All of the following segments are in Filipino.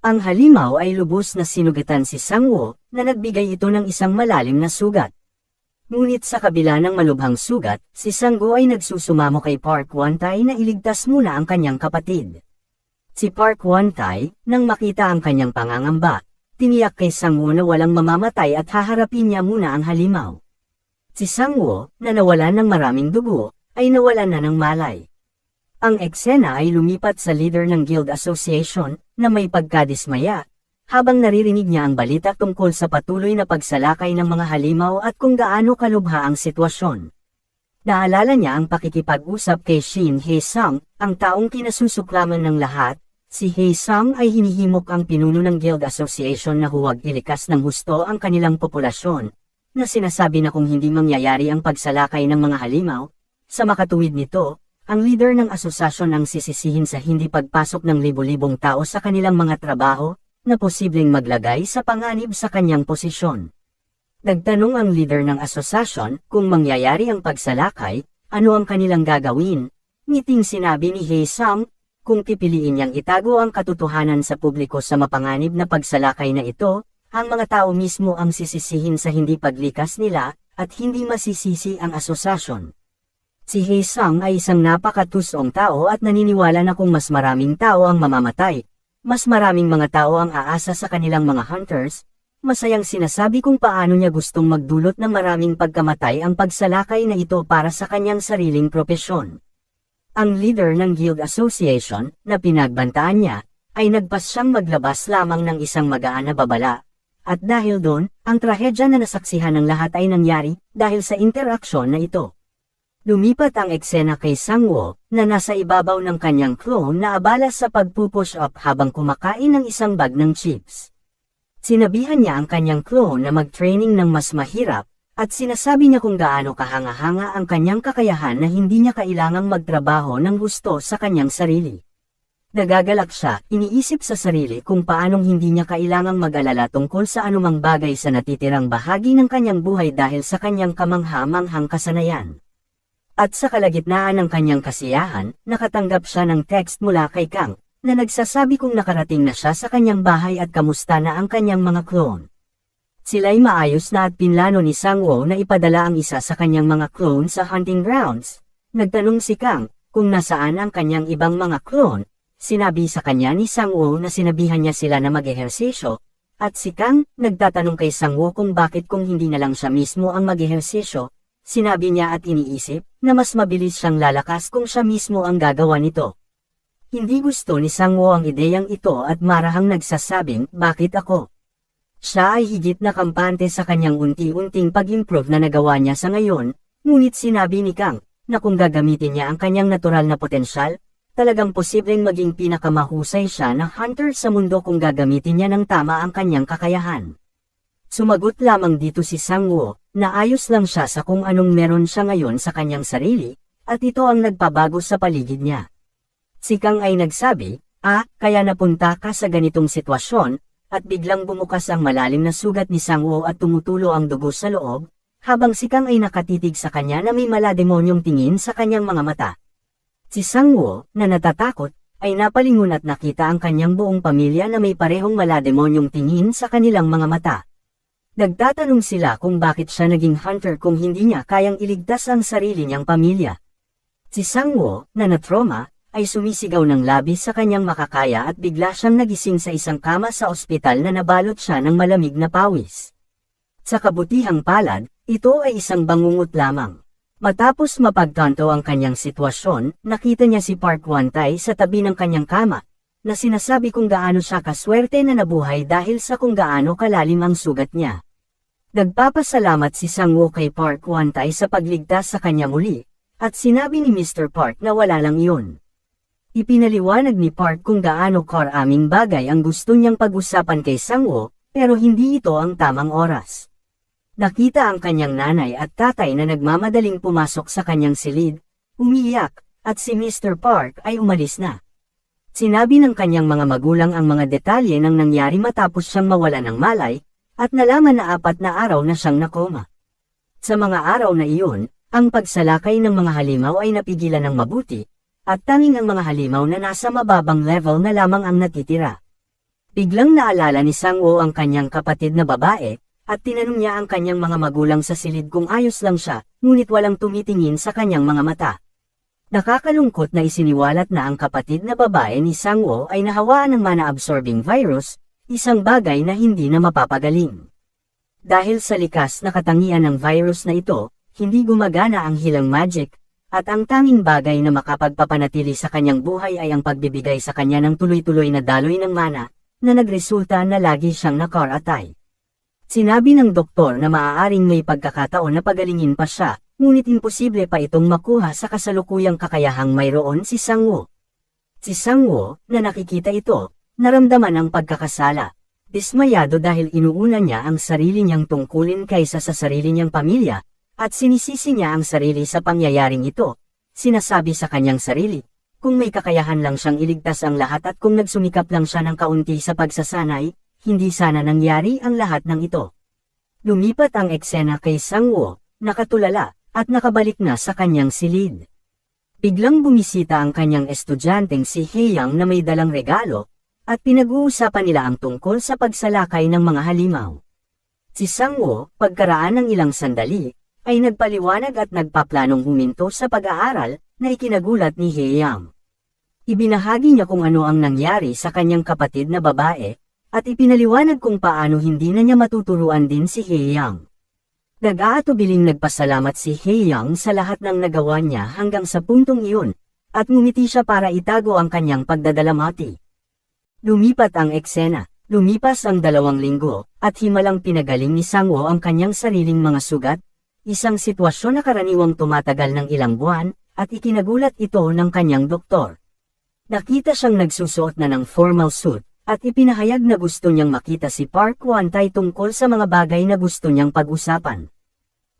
Ang halimaw ay lubos na sinugatan si Sangwoo, na nagbigay ito ng isang malalim na sugat. Ngunit sa kabila ng malubhang sugat, si Sangwoo ay nagsusumamo kay Park Won-tae na iligtas muna ang kanyang kapatid. Si Park Won-tae, nang makita ang kanyang pangangamba, tiniyak kay Sangwoo na walang mamamatay at haharapin niya muna ang halimaw. Si Sangwoo, na nawalan ng maraming dugo, ay nawalan na ng malay. Ang eksena ay lumipat sa leader ng Guild Association, na may pagkadismaya, habang naririnig niya ang balita tungkol sa patuloy na pagsalakay ng mga halimaw at kung gaano kalubha ang sitwasyon. Naalala niya ang pakikipag-usap kay Shin Hae-sung, ang taong kinasusuklaman ng lahat. Si Hae-sung ay hinihimok ang pinuno ng Guild Association na huwag ilikas ng husto ang kanilang populasyon, na sinasabi na kung hindi mangyayari ang pagsalakay ng mga halimaw, sa makatuwid nito, ang leader ng asosasyon ang sisisihin sa hindi pagpasok ng libo-libong tao sa kanilang mga trabaho, na posibleng maglagay sa panganib sa kanyang posisyon. Nagtanong ang leader ng asosasyon kung mangyayari ang pagsalakay, ano ang kanilang gagawin. Ngiting sinabi ni Hae-sung, kung pipiliin niyang itago ang katotohanan sa publiko sa mapanganib na pagsalakay na ito, ang mga tao mismo ang sisisihin sa hindi paglikas nila, at hindi masisisi ang asosasyon. Si Hae-sung ay isang napakatusong tao at naniniwala na kung mas maraming tao ang mamamatay, mas maraming mga tao ang aasa sa kanilang mga hunters. Masayang sinasabi kung paano niya gustong magdulot ng maraming pagkamatay ang pagsalakay na ito para sa kanyang sariling propesyon. Ang leader ng Guild Association, na pinagbantaan niya, ay nagpasyang maglabas lamang ng isang magaan na babala. At dahil doon, ang trahedya na nasaksihan ng lahat ay nangyari dahil sa interaksyon na ito. Lumipat ang eksena kay Sangwoo, na nasa ibabaw ng kanyang clone na abala sa pagpupush up habang kumakain ng isang bag ng chips. Sinabihan niya ang kanyang clone na mag-training ng mas mahirap, at sinasabi niya kung gaano kahanga-hanga ang kanyang kakayahan na hindi niya kailangang magtrabaho ng gusto sa kanyang sarili. Nagagalak siya, iniisip sa sarili kung paanong hindi niya kailangang mag-alala tungkol sa anumang bagay sa natitirang bahagi ng kanyang buhay dahil sa kanyang kamangha-manghang kasanayan. At sa kalagitnaan ng kanyang kasiyahan, nakatanggap siya ng text mula kay Kang, na nagsasabi kung nakarating na siya sa kanyang bahay at kamusta na ang kanyang mga clone. Sila'y maayos na at pinlano ni Sangwoo na ipadala ang isa sa kanyang mga clone sa hunting grounds. Nagtanong si Kang kung nasaan ang kanyang ibang mga clone. Sinabi sa kanya ni Sangwoo na sinabihan niya sila na mag-ehersisyo, at si Kang nagtatanong kay Sangwoo kung bakit kung hindi na lang siya mismo ang mag-ehersisyo. Sinabi niya at iniisip na mas mabilis siyang lalakas kung siya mismo ang gagawa nito. Hindi gusto ni Sangwoo ang ideyang ito at marahang nagsasabing, bakit ako? Siya ay higit na kampante sa kanyang unti-unting pag-improve na nagawa niya sa ngayon, ngunit sinabi ni Kang na kung gagamitin niya ang kanyang natural na potensyal, talagang posibleng maging pinakamahusay siya na hunter sa mundo kung gagamitin niya ng tama ang kanyang kakayahan. Sumagot lamang dito si Sangwoo, na ayos lang siya sa kung anong meron siya ngayon sa kanyang sarili, at ito ang nagpabago sa paligid niya. Si Kang ay nagsabi, kaya napunta ka sa ganitong sitwasyon, at biglang bumukas ang malalim na sugat ni Sangwoo at tumutulo ang dugo sa loob, habang si Kang ay nakatitig sa kanya na may malademonyong tingin sa kanyang mga mata. Si Sangwoo, na natatakot, ay napalingon at nakita ang kanyang buong pamilya na may parehong malademonyong tingin sa kanilang mga mata. Nagtatanong sila kung bakit siya naging hunter kung hindi niya kayang iligtas ang sarili niyang pamilya. Si Sangwoo, na natroma, ay sumisigaw ng labis sa kanyang makakaya at bigla siyang nagising sa isang kama sa ospital na nabalot siya ng malamig na pawis. Sa kabutihang palad, ito ay isang bangungot lamang. Matapos mapagtanto ang kanyang sitwasyon, nakita niya si Park Won-tae sa tabi ng kanyang kama, na sinasabi kung gaano siya kaswerte na nabuhay dahil sa kung gaano kalalim ang sugat niya. Nagpapasalamat si Sangwoo kay Park Won-tae sa pagligtas sa kanya muli, at sinabi ni Mr. Park na wala lang iyon. Ipinaliwanag ni Park kung gaano karaming bagay ang gusto niyang pag-usapan kay Sangwoo, pero hindi ito ang tamang oras. Nakita ang kanyang nanay at tatay na nagmamadaling pumasok sa kanyang silid, umiiyak, at si Mr. Park ay umalis na. Sinabi ng kanyang mga magulang ang mga detalye ng nangyari matapos siyang mawala ng malay, at nalaman na 4 na araw na siyang nakoma. Sa mga araw na iyon, ang pagsalakay ng mga halimaw ay napigilan ng mabuti, at tanging ang mga halimaw na nasa mababang level na lamang ang natitira. Biglang naalala ni Sang-woo ang kanyang kapatid na babae, at tinanong niya ang kanyang mga magulang sa silid kung ayos lang siya, ngunit walang tumitingin sa kanyang mga mata. Nakakalungkot na isiniwalat na ang kapatid na babae ni Sang-woo ay nahawaan ng mana-absorbing virus, isang bagay na hindi na mapapagaling. Dahil sa likas na katangian ng virus na ito, hindi gumagana ang hilang magic, at ang tanging bagay na makapagpapanatili sa kanyang buhay ay ang pagbibigay sa kanya ng tuloy-tuloy na daloy ng mana, na nagresulta na lagi siyang nakaratay. Sinabi ng doktor na maaaring may pagkakataon na pagalingin pa siya, ngunit imposible pa itong makuha sa kasalukuyang kakayahang mayroon si Sang-woo. Si Sang-woo, na nakikita ito, naramdaman ang pagkakasala. Dismayado dahil inuuna niya ang sarili niyang tungkulin kaysa sa sarili niyang pamilya, at sinisisi niya ang sarili sa pangyayaring ito. Sinasabi sa kanyang sarili, kung may kakayahan lang siyang iligtas ang lahat at kung nagsumikap lang siya ng kaunti sa pagsasanay, hindi sana nangyari ang lahat ng ito. Lumipat ang eksena kay Sang-woo, nakatulala, at nakabalik na sa kanyang silid. Biglang bumisita ang kanyang estudyanteng si Hae-young na may dalang regalo, at pinag-uusapan nila ang tungkol sa pagsalakay ng mga halimaw. Si Sang-woo, pagkaraan ng ilang sandali, ay nagpaliwanag at nagpaplanong huminto sa pag-aaral na ikinagulat ni Hae-young. Ibinahagi niya kung ano ang nangyari sa kanyang kapatid na babae, at ipinaliwanag kung paano hindi na niya matuturuan din si Hae-young. Nag-aatubiling nagpasalamat si Hae-young sa lahat ng nagawa niya hanggang sa puntong iyon, at ngumiti siya para itago ang kanyang pagdadalamati. Lumipat ang eksena, lumipas ang 2 linggo, at himalang pinagaling ni Sang-woo ang kanyang sariling mga sugat, isang sitwasyon na karaniwang tumatagal ng ilang buwan, at ikinagulat ito ng kanyang doktor. Nakita siyang nagsusuot na ng formal suit, at ipinahayag na gusto niyang makita si Park Hwan-tae tungkol sa mga bagay na gusto niyang pag-usapan.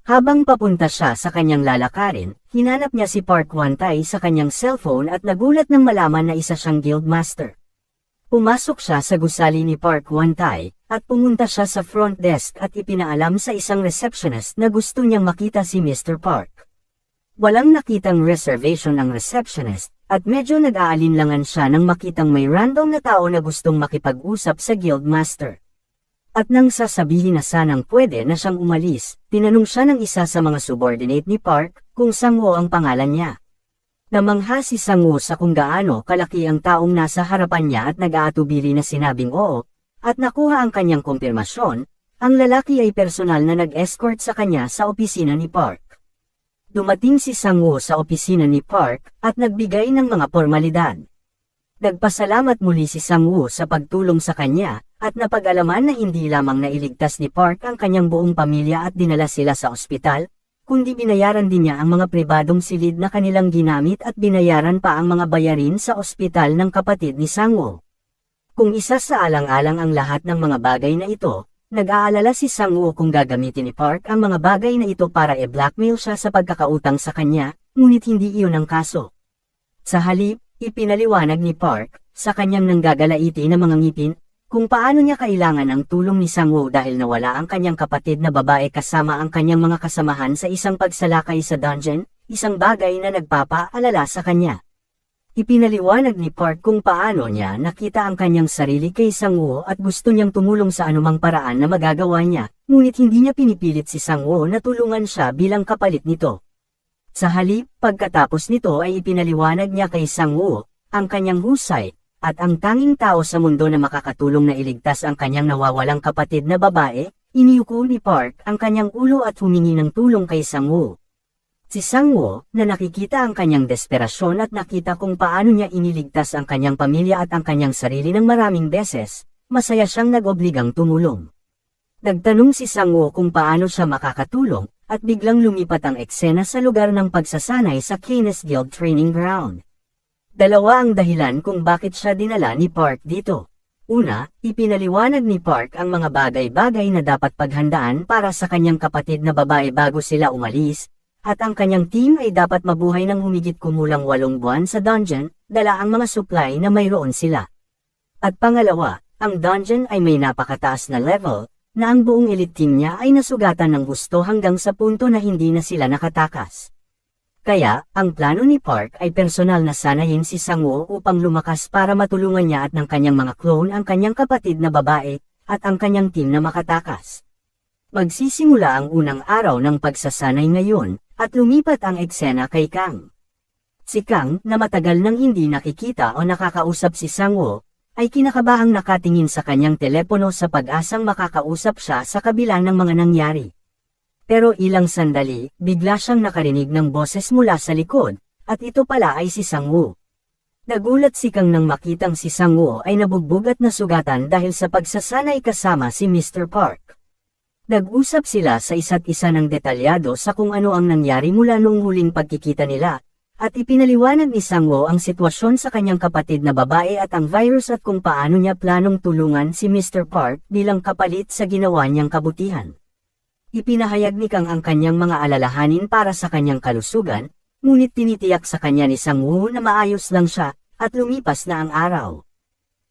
Habang papunta siya sa kanyang lalakarin, hinanap niya si Park Hwan-tae sa kanyang cellphone at nagulat nang malaman na isa siyang guildmaster. Pumasok siya sa gusali ni Park Hwan-tae, at pumunta siya sa front desk at ipinaalam sa isang receptionist na gusto niyang makita si Mr. Park. Walang nakitang reservation ang receptionist, at medyo nag-aalinlangan siya nang makitang may random na tao na gustong makipag-usap sa guildmaster. At nang sasabihin na sanang pwede na siyang umalis, tinanong siya ng isa sa mga subordinate ni Park kung Sang-woo ang pangalan niya. Namangha si Sang-woo sa kung gaano kalaki ang taong nasa harapan niya at nag-aatubili na sinabing oo, at nakuha ang kanyang kumpirmasyon, ang lalaki ay personal na nag-escort sa kanya sa opisina ni Park. Dumating si Sang-woo sa opisina ni Park at nagbigay ng mga formalidad. Nagpasalamat muli si Sang-woo sa pagtulong sa kanya, at napag-alaman na hindi lamang nailigtas ni Park ang kanyang buong pamilya at dinala sila sa ospital, kundi binayaran din niya ang mga pribadong silid na kanilang ginamit at binayaran pa ang mga bayarin sa ospital ng kapatid ni Sang-woo. Kung isa sa alang-alang ang lahat ng mga bagay na ito, nag-aalala si Sang-woo kung gagamitin ni Park ang mga bagay na ito para i-blackmail siya sa pagkakautang sa kanya, ngunit hindi iyon ang kaso. Sa halip, ipinaliwanag ni Park, sa kanyang nanggagalaiti na mga ngipin, kung paano niya kailangan ang tulong ni Sang-woo dahil nawala ang kanyang kapatid na babae kasama ang kanyang mga kasamahan sa isang pagsalakay sa dungeon, isang bagay na nagpapaalala sa kanya. Ipinaliwanag ni Park kung paano niya nakita ang kanyang sarili kay Sang-woo at gusto niyang tumulong sa anumang paraan na magagawa niya, ngunit hindi niya pinipilit si Sang-woo na tulungan siya bilang kapalit nito. Sa halip, pagkatapos nito ay ipinaliwanag niya kay Sang-woo ang kanyang husay, at ang tanging tao sa mundo na makakatulong na iligtas ang kanyang nawawalang kapatid na babae, iniyuko ni Park ang kanyang ulo at humingi ng tulong kay Sang-woo. Si Sang-woo, na nakikita ang kanyang desperasyon at nakita kung paano niya iniligtas ang kanyang pamilya at ang kanyang sarili ng maraming beses, masaya siyang nag-obligang tumulong. Nagtanong si Sang-woo kung paano siya makakatulong, at biglang lumipat ang eksena sa lugar ng pagsasanay sa Canis Guild Training Ground. Dalawa ang dahilan kung bakit siya dinala ni Park dito. Una, ipinaliwanag ni Park ang mga bagay-bagay na dapat paghandaan para sa kanyang kapatid na babae bago sila umalis, at ang kanyang team ay dapat mabuhay ng humigit kumulang 8 buwan sa dungeon, dala ang mga supply na mayroon sila. At pangalawa, ang dungeon ay may napakataas na level, na ang buong elite team niya ay nasugatan ng gusto hanggang sa punto na hindi na sila nakatakas. Kaya, ang plano ni Park ay personal na sanayin si Sang-woo upang lumakas para matulungan niya at ng kanyang mga clone ang kanyang kapatid na babae, at ang kanyang team na makatakas. Magsisimula ang unang araw ng pagsasanay ngayon, at lumipat ang eksena kay Kang. Si Kang, na matagal nang hindi nakikita o nakakausap si Sang-woo, ay kinakabahang nakatingin sa kanyang telepono sa pag-asang makakausap siya sa kabila ng mga nangyari. Pero ilang sandali, bigla siyang nakarinig ng boses mula sa likod, at ito pala ay si Sang-woo. Nagulat si Kang nang makitang si Sang-woo ay nabugbog at nasugatan dahil sa pagsasanay kasama si Mr. Park. Nag-usap sila sa isa't isa ng detalyado sa kung ano ang nangyari mula noong huling pagkikita nila, at ipinaliwanag ni Sang-woo ang sitwasyon sa kanyang kapatid na babae at ang virus at kung paano niya planong tulungan si Mr. Park bilang kapalit sa ginawa niyang kabutihan. Ipinahayag ni Kang ang kanyang mga alalahanin para sa kanyang kalusugan, ngunit tinitiyak sa kanya ni Sang-woo na maayos lang siya, at lumipas na ang araw.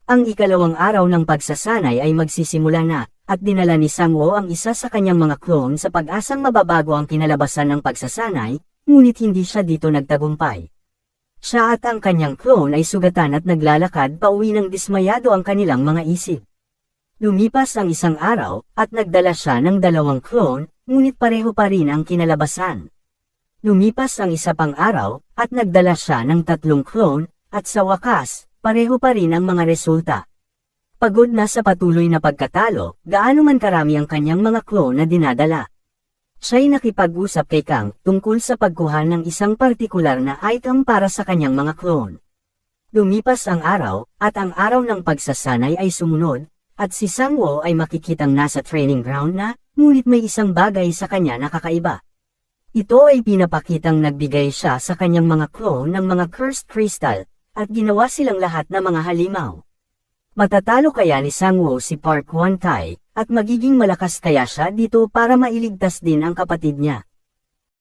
Ang ikalawang araw ng pagsasanay ay magsisimula na, at dinala ni Sang-woo ang isa sa kanyang mga clone sa pag-asang mababago ang kinalabasan ng pagsasanay, ngunit hindi siya dito nagtagumpay. Siya at ang kanyang clone ay sugatan at naglalakad pauwi ng dismayado ang kanilang mga isip. Lumipas ang isang araw, at nagdala siya ng dalawang clone, ngunit pareho pa rin ang kinalabasan. Lumipas ang isa pang araw, at nagdala siya ng tatlong clone, at sa wakas, pareho pa rin ang mga resulta. Pagod na sa patuloy na pagkatalo, gaano man karami ang kanyang mga clone na dinadala. Siya'y nakipag-usap kay Kang tungkol sa pagkuha ng isang partikular na item para sa kanyang mga clone. Lumipas ang araw, at ang araw ng pagsasanay ay sumunod, at si Sang-woo ay makikitang nasa training ground na, ngunit may isang bagay sa kanya na kakaiba. Ito ay pinapakitang nagbigay siya sa kanyang mga clone ng mga cursed crystal, at ginawa silang lahat na mga halimaw. Matatalo kaya ni Sang-woo si Park Won-tae, at magiging malakas kaya siya dito para mailigtas din ang kapatid niya.